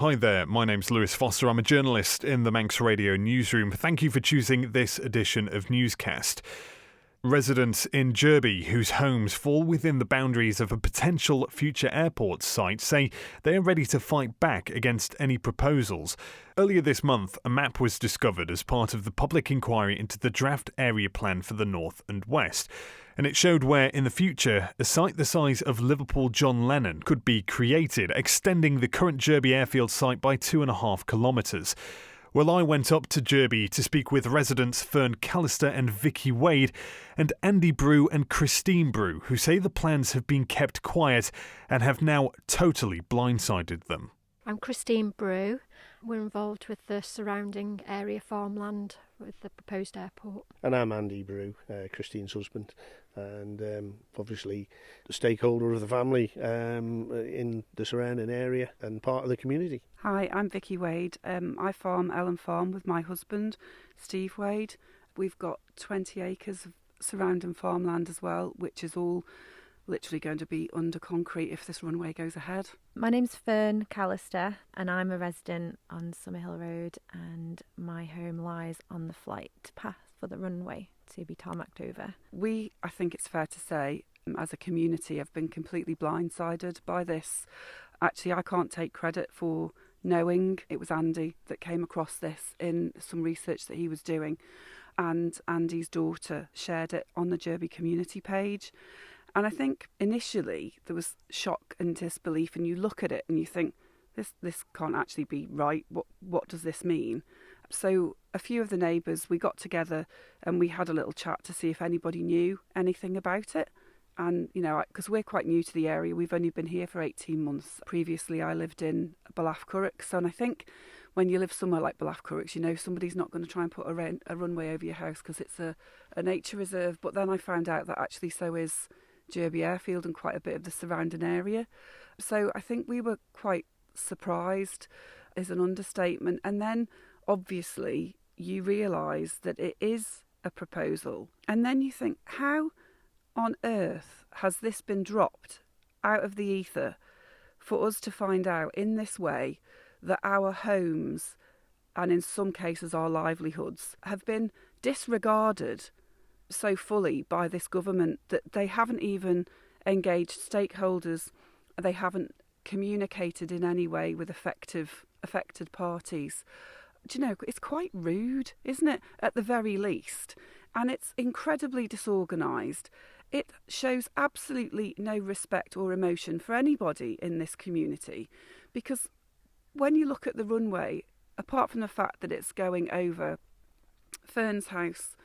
Hi there, my name's Lewis Foster. I'm a journalist in the Manx Radio newsroom. Thank you for choosing this edition of Newscast. Residents in Jurby, whose homes fall within the boundaries of a potential future airport site, say they are ready to fight back against any proposals. Earlier this month, a map was discovered as part of the public inquiry into the draft area plan for the north and west. And it showed where, in the future, a site the size of Liverpool John Lennon could be created, extending the current Jurby Airfield site by 2.5 kilometres. Well, I went up to Jurby to speak with residents Fern, Callister and Vicki Wade and Andy Brew and Christine Brew, who say the plans have been kept quiet and have now totally blindsided them. I'm Christine Brew. We're involved with the surrounding area farmland with the proposed airport. And I'm Andy Brew, Christine's husband, and obviously the stakeholder of the family in the surrounding area and part of the community. Hi, I'm Vicki Wade. I farm Ellen Farm with my husband, Steve Wade. We've got 20 acres of surrounding farmland as well, which is all literally going to be under concrete if this runway goes ahead. My name's Fern Callister and I'm a resident on Summerhill Road, and my home lies on the flight path for the runway to be tarmacked over. We, I think it's fair to say, as a community, have been completely blindsided by this. Actually, I can't take credit for knowing. It was Andy that came across this in some research that he was doing, and Andy's daughter shared it on the Jurby community page. And I think initially there was shock and disbelief, and you look at it and you think, this can't actually be right. What does this mean? So a few of the neighbours, we got together and we had a little chat to see if anybody knew anything about it. And, you know, because we're quite new to the area, we've only been here for 18 months. Previously, I lived in Balafcurricks, and I think when you live somewhere like Balafcurricks, you know somebody's not going to try and put a runway over your house because it's a nature reserve. But then I found out that actually so is Jurby Airfield and quite a bit of the surrounding area. So I think we were quite surprised is an understatement. And then obviously you realise that it is a proposal. And then you think, how on earth has this been dropped out of the ether for us to find out in this way that our homes and in some cases our livelihoods have been disregarded so fully by this government that they haven't even engaged stakeholders, they haven't communicated in any way with affected parties. Do you know, it's quite rude, isn't it, at the very least? And it's incredibly disorganised. It shows absolutely no respect or emotion for anybody in this community, because when you look at the runway, apart from the fact that it's going over Fern's house,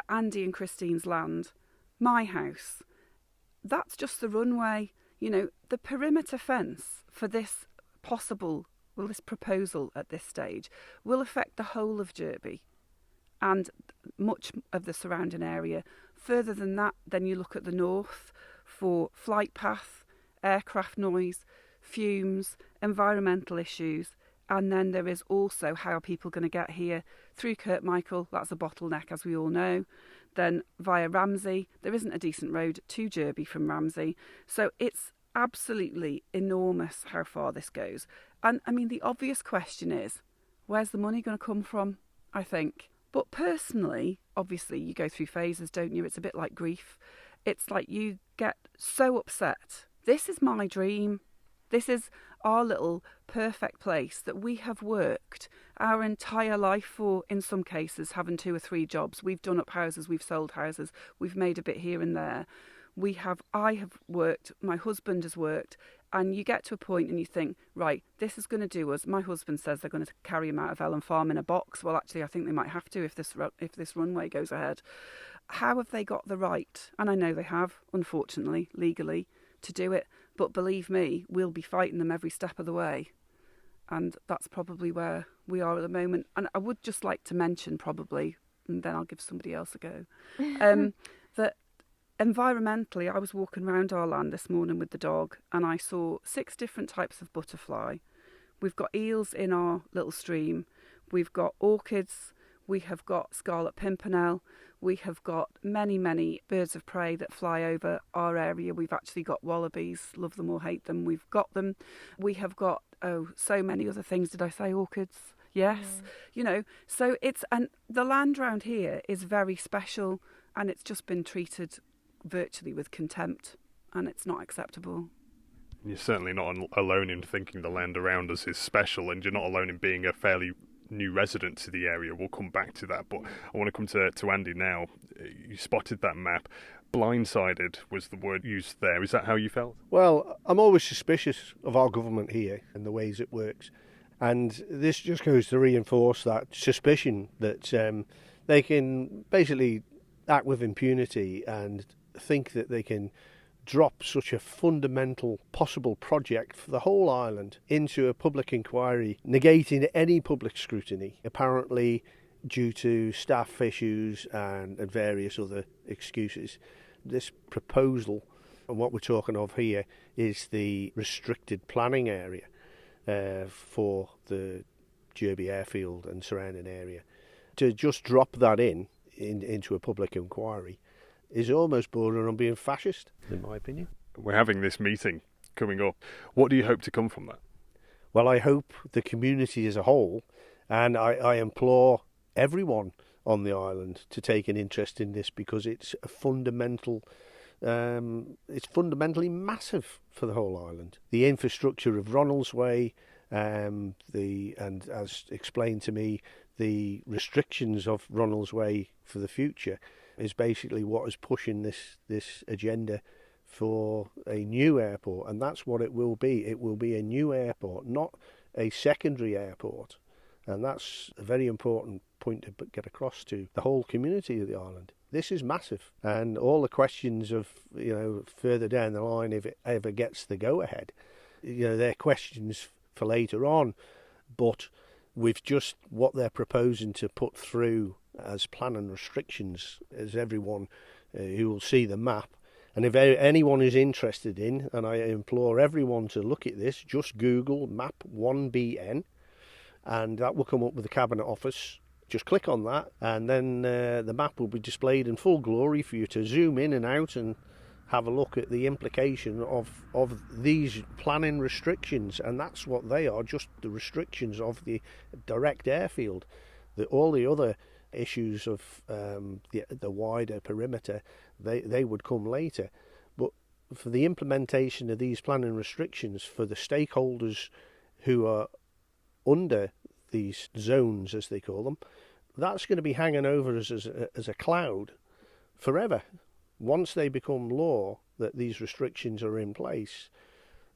Andy and Christine's land, my house, that's just the runway. You know, the perimeter fence for this this proposal at this stage will affect the whole of Jurby and much of the surrounding area. Further than that, then you look at the north for flight path, aircraft noise, fumes, environmental issues, and then there is also how are people going to get here through Kirkmichael, that's a bottleneck as we all know, then via Ramsey, there isn't a decent road to Jurby from Ramsey, so it's absolutely enormous how far this goes. And I mean, the obvious question is, where's the money going to come from, I think? But personally, obviously you go through phases, don't you? It's a bit like grief. It's like you get so upset. This is my dream. This is our little perfect place that we have worked our entire life for, in some cases, having 2 or 3 jobs. We've done up houses, we've sold houses, we've made a bit here and there. I have worked, my husband has worked, and you get to a point and you think, right, this is going to do us. My husband says they're going to carry him out of Ellen Farm in a box. Well, actually, I think they might have to if this runway goes ahead. How have they got the right? And I know they have, unfortunately, legally, to do it. But believe me, we'll be fighting them every step of the way. And that's probably where we are at the moment. And I would just like to mention probably, and then I'll give somebody else a go, that environmentally, I was walking around our land this morning with the dog and I saw 6 different types of butterfly. We've got eels in our little stream. We've got orchids. We have got scarlet pimpernel. We have got many, many birds of prey that fly over our area. We've actually got wallabies, love them or hate them. We've got them. We have got, so many other things. Did I say orchids? Yes. So and the land round here is very special, and it's just been treated virtually with contempt, and it's not acceptable. You're certainly not alone in thinking the land around us is special, and you're not alone in being a fairly new resident to the area. We'll come back to that, but I want to come to Andy now. You spotted that map. Blindsided was the word used there. Is that how you felt? Well, I'm always suspicious of our government here and the ways it works. And this just goes to reinforce that suspicion that they can basically act with impunity and think that they can drop such a fundamental possible project for the whole island into a public inquiry, negating any public scrutiny, apparently due to staff issues and various other excuses. This proposal, and what we're talking of here, is the restricted planning area for the Jurby Airfield and surrounding area. To just drop that into a public inquiry is almost bordering on being fascist, in my opinion. We're having this meeting coming up. What do you hope to come from that? Well, I hope the community as a whole, and I implore everyone on the island to take an interest in this, because it's a fundamental. It's fundamentally massive for the whole island. The infrastructure of Ronaldsway, and as explained to me, the restrictions of Ronaldsway for the future is basically what is pushing this agenda for a new airport, and that's what it will be. It will be a new airport, not a secondary airport, and that's a very important point to get across to the whole community of the island. This is massive, and all the questions of, further down the line, if it ever gets the go-ahead, they're questions for later on, but with just what they're proposing to put through as planning restrictions, as everyone who will see the map, and if anyone is interested in, and I implore everyone to look at this, just Google map 1BN, and that will come up with the Cabinet Office. Just click on that, and then the map will be displayed in full glory for you to zoom in and out and have a look at the implication of these planning restrictions. And that's what they are, just the restrictions of the direct airfield. All the other issues of the wider perimeter, they would come later. But for the implementation of these planning restrictions, for the stakeholders who are under these zones, as they call them, that's going to be hanging over us as a cloud forever. Once they become law, that these restrictions are in place,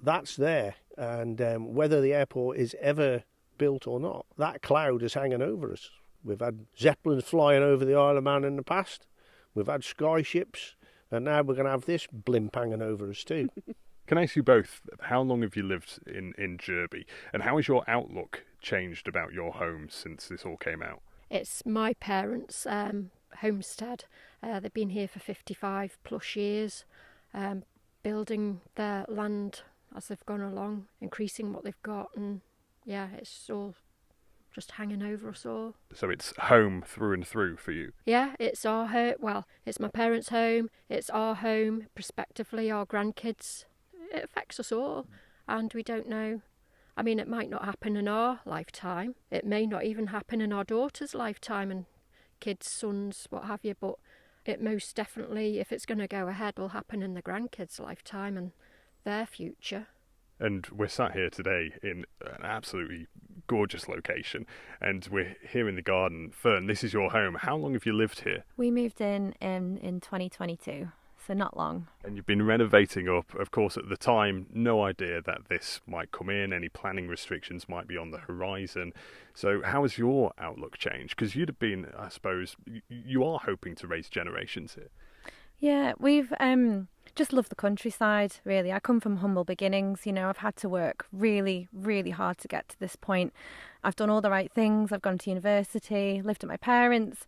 that's there. And whether the airport is ever built or not, that cloud is hanging over us. We've had Zeppelins flying over the Isle of Man in the past. We've had skyships. And now we're going to have this blimp hanging over us too. Can I ask you both, how long have you lived in Jurby? And how has your outlook changed about your home since this all came out? It's my parents' homestead. They've been here for 55 plus years, building their land as they've gone along, increasing what they've got, and it's all just hanging over us all. So it's home through and through for you? Yeah, it's our home. Well, it's my parents' home, it's our home, prospectively our grandkids. It affects us all, and we don't know. I mean, it might not happen in our lifetime. It may not even happen in our daughter's lifetime and kids, sons, what have you, but it most definitely, if it's going to go ahead, will happen in the grandkids' lifetime and their future. And we're sat here today in an absolutely gorgeous location, and we're here in the garden. Fern, this is your home. How long have you lived here? We moved in 2022. So not long. And you've been renovating up. Of course, at the time, no idea that this might come in. Any planning restrictions might be on the horizon. So how has your outlook changed? Because you'd have been, I suppose, you are hoping to raise generations here. Yeah, we've just loved the countryside, really. I come from humble beginnings. I've had to work really, really hard to get to this point. I've done all the right things. I've gone to university, lived at my parents',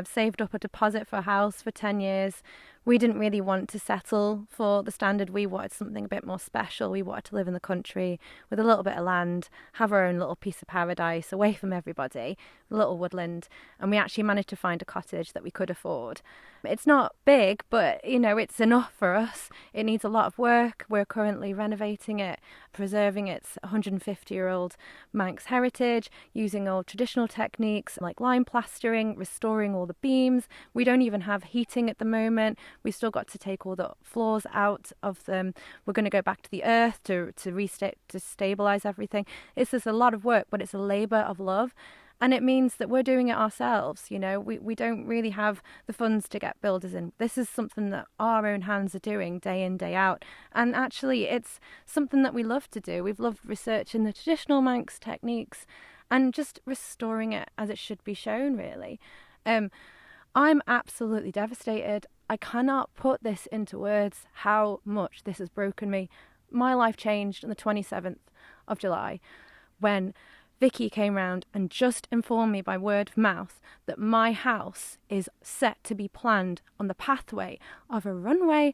saved up a deposit for a house for 10 years. We didn't really want to settle for the standard. We wanted something a bit more special. We wanted to live in the country with a little bit of land, have our own little piece of paradise away from everybody, a little woodland. And we actually managed to find a cottage that we could afford. It's not big, but, you know, it's enough for us. It needs a lot of work. We're currently renovating it, preserving its 150-year-old Manx heritage, using old traditional techniques like lime plastering, restoring all the beams. We don't even have heating at the moment. We've still got to take all the floors out of them. We're going to go back to the earth to stabilise everything. It's just a lot of work, but it's a labour of love. And it means that we're doing it ourselves. You know, we don't really have the funds to get builders in. This is something that our own hands are doing day in, day out. And actually, it's something that we love to do. We've loved researching the traditional Manx techniques and just restoring it as it should be shown, really. I'm absolutely devastated. I cannot put this into words how much this has broken me. My life changed on the 27th of July when Vicki came round and just informed me by word of mouth that my house is set to be planned on the pathway of a runway.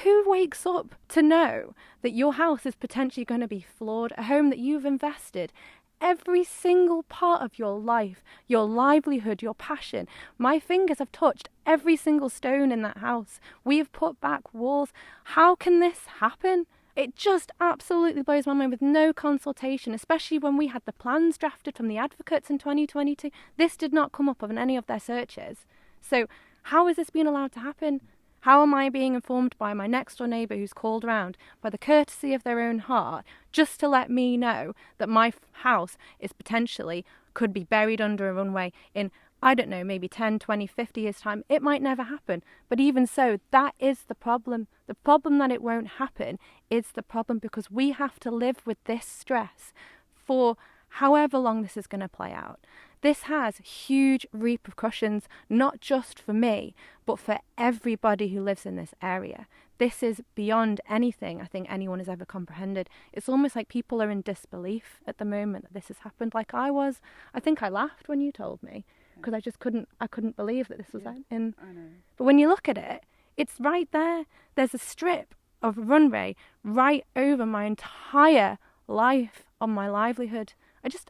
Who wakes up to know that your house is potentially going to be flawed, a home that you've invested every single part of your life, your livelihood, your passion? My fingers have touched every single stone in that house. We have put back walls. How can this happen? It just absolutely blows my mind with no consultation, especially when we had the plans drafted from the advocates in 2022. This did not come up on any of their searches. So how is this being allowed to happen? How am I being informed by my next door neighbour who's called round by the courtesy of their own heart just to let me know that my house is potentially could be buried under a runway in, I don't know, maybe 10, 20, 50 years' time? It might never happen. But even so, that is the problem. The problem that it won't happen is the problem because we have to live with this stress for however long this is going to play out. This has huge repercussions, not just for me, but for everybody who lives in this area. This is beyond anything I think anyone has ever comprehended. It's almost like people are in disbelief at the moment that this has happened, like I was. I think I laughed when you told me, because I couldn't believe that this was in. I know. But when you look at it, it's right there. There's a strip of runway right over my entire life, on my livelihood. I just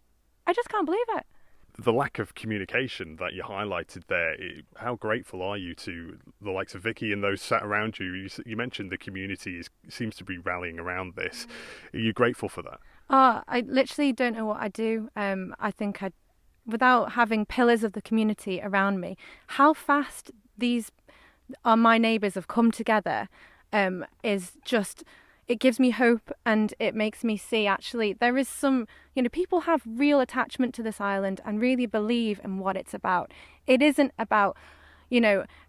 can't believe it. The lack of communication that you highlighted there, how grateful are you to the likes of Vicki and those sat around you? You mentioned the community seems to be rallying around this. Are you grateful for that? I literally don't know what I'd do. I think without having pillars of the community around me, how fast these are my neighbours have come together is just... It gives me hope, and it makes me see actually there is some, people have real attachment to this island and really believe in what it's about. It isn't about,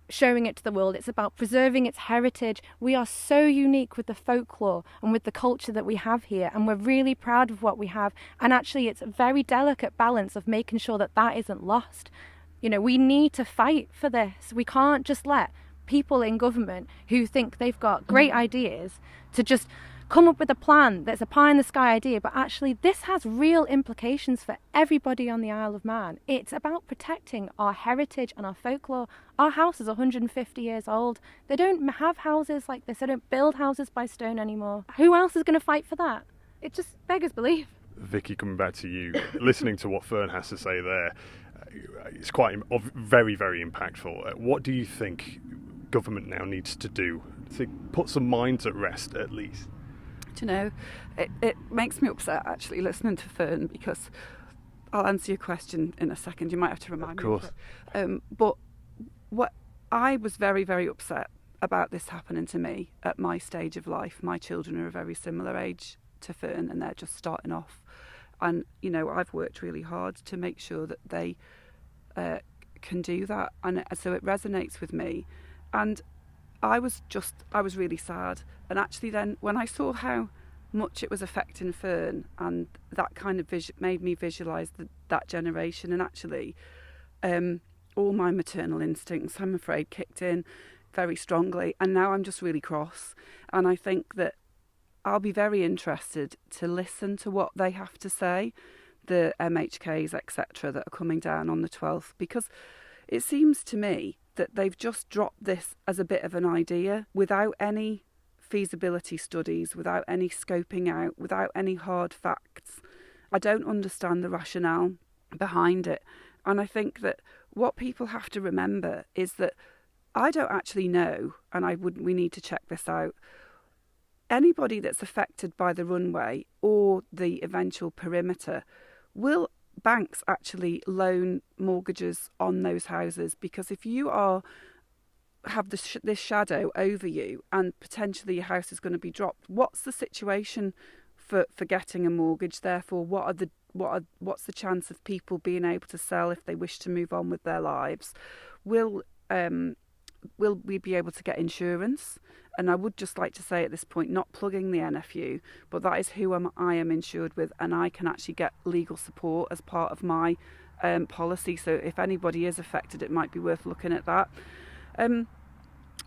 showing it to the world. It's about preserving its heritage. We are so unique with the folklore and with the culture that we have here, and we're really proud of what we have. And actually, it's a very delicate balance of making sure that that isn't lost. We need to fight for this. We can't just let people in government who think they've got great ideas to just come up with a plan that's a pie-in-the-sky idea, but actually this has real implications for everybody on the Isle of Man. It's about protecting our heritage and our folklore. Our house is 150 years old. They don't have houses like this. They don't build houses by stone anymore. Who else is going to fight for that? It just beggars belief. Vicki, coming back to you, listening to what Fern has to say there, it's quite very, very impactful. What do you think government now needs to do to put some minds at rest, at least? Do you know, it makes me upset actually listening to Fern, because I'll answer your question in a second. You might have to remind me of it. But what I was very, very upset about this happening to me at my stage of life. My children are a very similar age to Fern, and they're just starting off. And, I've worked really hard to make sure that they can do that. And so it resonates with me. And I was really sad. And actually then when I saw how much it was affecting Fern, and that kind of made me visualise that generation, and actually all my maternal instincts, I'm afraid, kicked in very strongly. And now I'm just really cross. And I think that I'll be very interested to listen to what they have to say, the MHKs, etc., that are coming down on the 12th, because it seems to me that they've just dropped this as a bit of an idea without any feasibility studies, without any scoping out, without any hard facts. I don't understand the rationale behind it. And I think that what people have to remember is that I don't actually know, and we need to check this out, anybody that's affected by the runway or the eventual perimeter, will banks actually loan mortgages on those houses? Because if you have this shadow over you and potentially your house is going to be dropped, what's the situation for getting a mortgage? Therefore, what's the chance of people being able to sell if they wish to move on with their lives? Will we be able to get insurance? And I would just like to say at this point, not plugging the NFU, but that is who I am insured with, and I can actually get legal support as part of my policy. So if anybody is affected, it might be worth looking at that.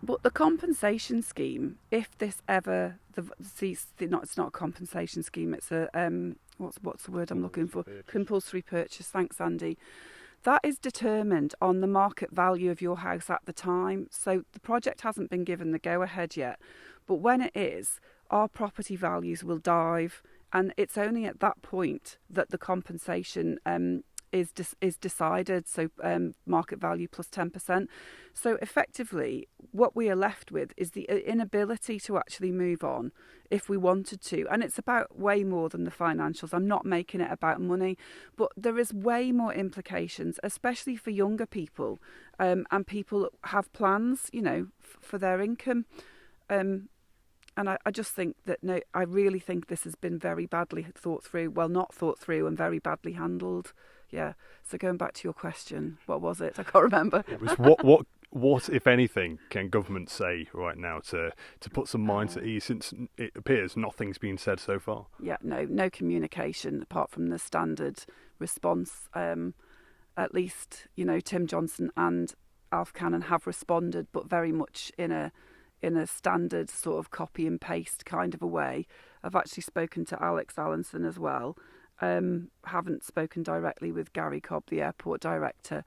But the compensation scheme, if this ever, it's not a compensation scheme, it's a what's the word I'm looking for? Compulsory purchase. Thanks, Andy. That is determined on the market value of your house at the time. So the project hasn't been given the go-ahead yet. But when it is, our property values will dive. And it's only at that point that the compensation is decided. So market value plus 10%. So effectively, what we are left with is the inability to actually move on if we wanted to. And it's about way more than the financials. I'm not making it about money, but there is way more implications, especially for younger people and people that have plans, for their income. And I just think that, I really think this has been very badly thought through. Well, not thought through and very badly handled. Yeah. So going back to your question, what was it? I can't remember. It was what, if anything, can government say right now to put some minds at ease, since it appears nothing's been said so far? Yeah, no communication apart from the standard response. At least, Tim Johnson and Alf Cannon have responded, but very much in a standard sort of copy and paste kind of a way. I've actually spoken to Alex Allinson as well. Haven't spoken directly with Gary Cobb, the airport director.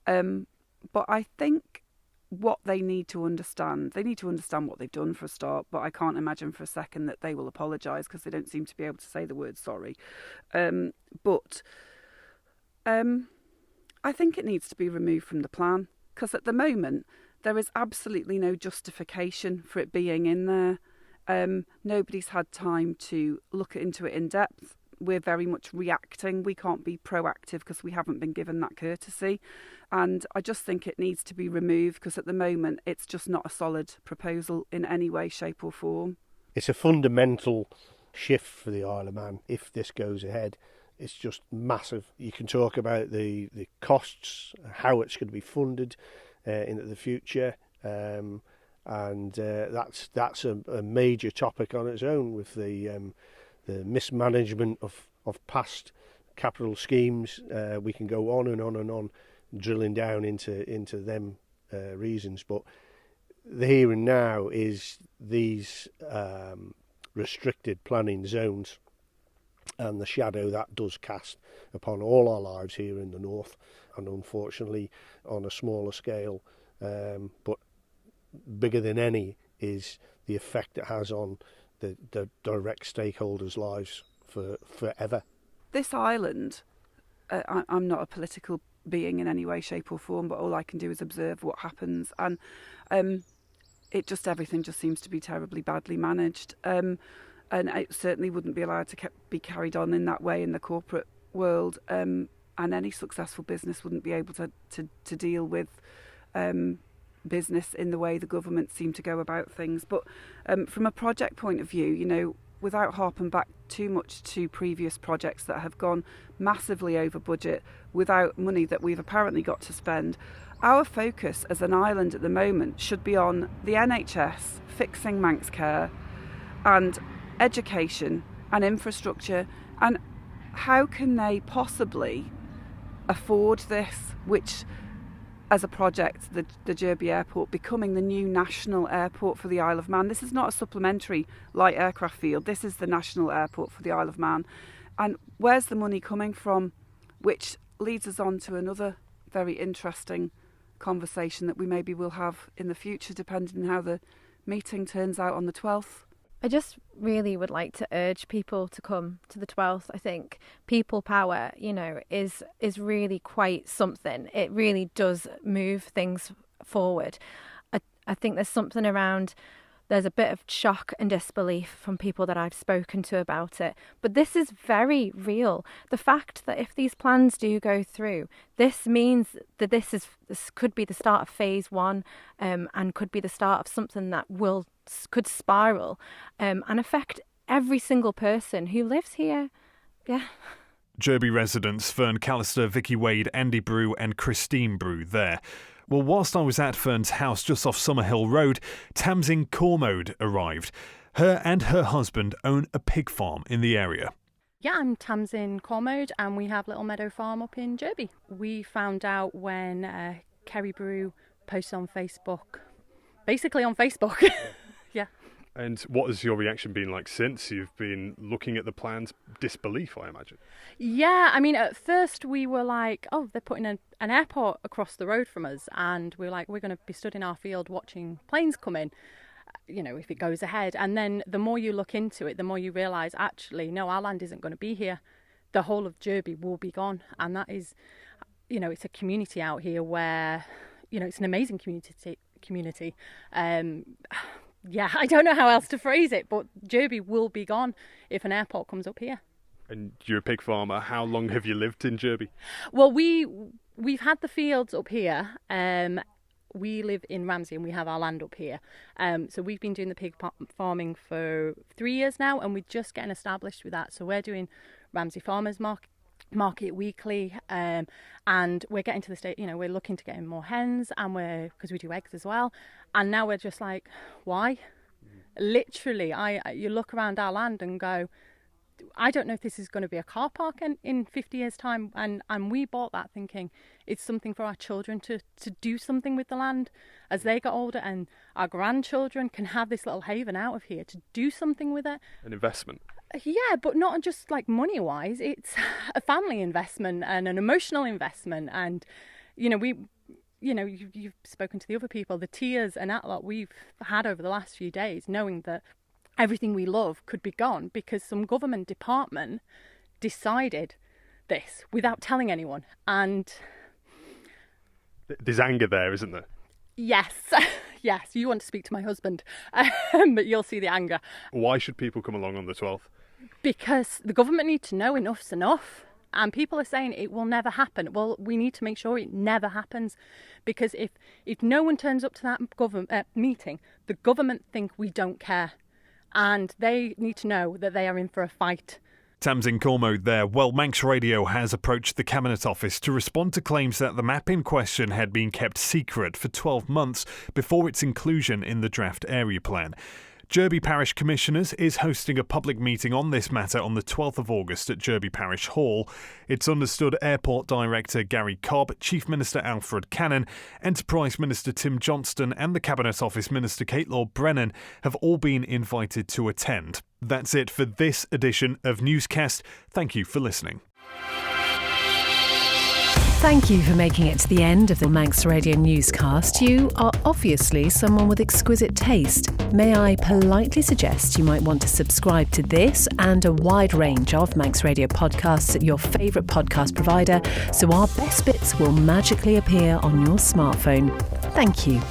But I think what they need to understand what they've done for a start, but I can't imagine for a second that they will apologise, because they don't seem to be able to say the word sorry. But I think it needs to be removed from the plan, because at the moment there is absolutely no justification for it being in there. Nobody's had time to look into it in depth. We're very much reacting. We can't be proactive because we haven't been given that courtesy. And I just think it needs to be removed, because at the moment it's just not a solid proposal in any way, shape or form. It's a fundamental shift for the Isle of Man if this goes ahead. It's just massive. You can talk about the costs, how it's going to be funded into the future. And that's a major topic on its own, with the mismanagement of past capital schemes. We can go on and on and on, drilling down into them reasons. But the here and now is these restricted planning zones and the shadow that does cast upon all our lives here in the north, and unfortunately on a smaller scale, but bigger than any, is the effect it has on the direct stakeholders' lives for forever. This island, I'm not a political being in any way, shape or form, but all I can do is observe what happens, and everything just seems to be terribly badly managed, and it certainly wouldn't be allowed to be carried on in that way in the corporate world, and any successful business wouldn't be able to deal with business in the way the government seem to go about things. But from a project point of view, without harping back too much to previous projects that have gone massively over budget without money that we've apparently got to spend, our focus as an island at the moment should be on the NHS, fixing Manx care and education and infrastructure. And how can they possibly afford this, which as a project, the Jurby Airport becoming the new national airport for the Isle of Man? This is not a supplementary light aircraft field. This is the national airport for the Isle of Man. And where's the money coming from? Which leads us on to another very interesting conversation that we maybe will have in the future, depending on how the meeting turns out on the 12th. I just really would like to urge people to come to the 12th. I think people power, is really quite something. It really does move things forward. I think there's something around, there's a bit of shock and disbelief from people that I've spoken to about it. But this is very real. The fact that if these plans do go through, this means that this could be the start of phase 1, and could be the start of something that could spiral and affect every single person who lives here. Yeah. Jurby residents Fern, Callister, Vicki Wade, Andy Brew and Christine Brew there. Well, whilst I was at Fern's house just off Summerhill Road, Tamzyn Cormode arrived. Her and her husband own a pig farm in the area. Yeah, I'm Tamzyn Cormode and we have Little Meadow Farm up in Jurby. We found out when Kerry Brew posted on Facebook, basically on Facebook. Yeah. And what has your reaction been like since? You've been looking at the plans, disbelief, I imagine. Yeah, I mean, at first we were like, oh, they're putting an airport across the road from us, and we're like, we're going to be stood in our field watching planes come in, if it goes ahead. And then the more you look into it, the more you realise, actually, no, our land isn't going to be here. The whole of Jurby will be gone. And that is, it's a community out here where, it's an amazing community. Yeah, I don't know how else to phrase it, but Jurby will be gone if an airport comes up here. And you're a pig farmer. How long have you lived in Jurby? Well, we've had the fields up here. We live in Ramsey and we have our land up here. So we've been doing the pig farming for 3 years now, and we're just getting established with that. So we're doing Ramsey Farmers Market weekly, and we're getting to the state, we're looking to get in more hens, and because we do eggs as well. And now we're just like, why? Literally, you look around our land and go, I don't know if this is going to be a car park in 50 years' time. And we bought that thinking it's something for our children to do something with the land as they get older, and our grandchildren can have this little haven out of here to do something with it. An investment. Yeah, but not just like money-wise. It's a family investment and an emotional investment. And, you've spoken to the other people, the tears and that lot we've had over the last few days, knowing that everything we love could be gone because some government department decided this without telling anyone. And there's anger there, isn't there? Yes. Yes, you want to speak to my husband, but you'll see the anger. Why should people come along on the 12th? Because the government need to know enough's enough. And people are saying it will never happen. Well, we need to make sure it never happens. Because if no one turns up to that meeting, the government think we don't care. And they need to know that they are in for a fight. Tamzyn Cormode there. Well, Manx Radio has approached the Cabinet Office to respond to claims that the map in question had been kept secret for 12 months before its inclusion in the draft area plan. Jurby Parish Commissioners is hosting a public meeting on this matter on the 12th of August at Jurby Parish Hall. It's understood Airport Director Gary Cobb, Chief Minister Alfred Cannon, Enterprise Minister Tim Johnston and the Cabinet Office Minister Kate Lord-Brennan have all been invited to attend. That's it for this edition of Newscast. Thank you for listening. Thank you for making it to the end of the Manx Radio newscast. You are obviously someone with exquisite taste. May I politely suggest you might want to subscribe to this and a wide range of Manx Radio podcasts at your favourite podcast provider so our best bits will magically appear on your smartphone. Thank you.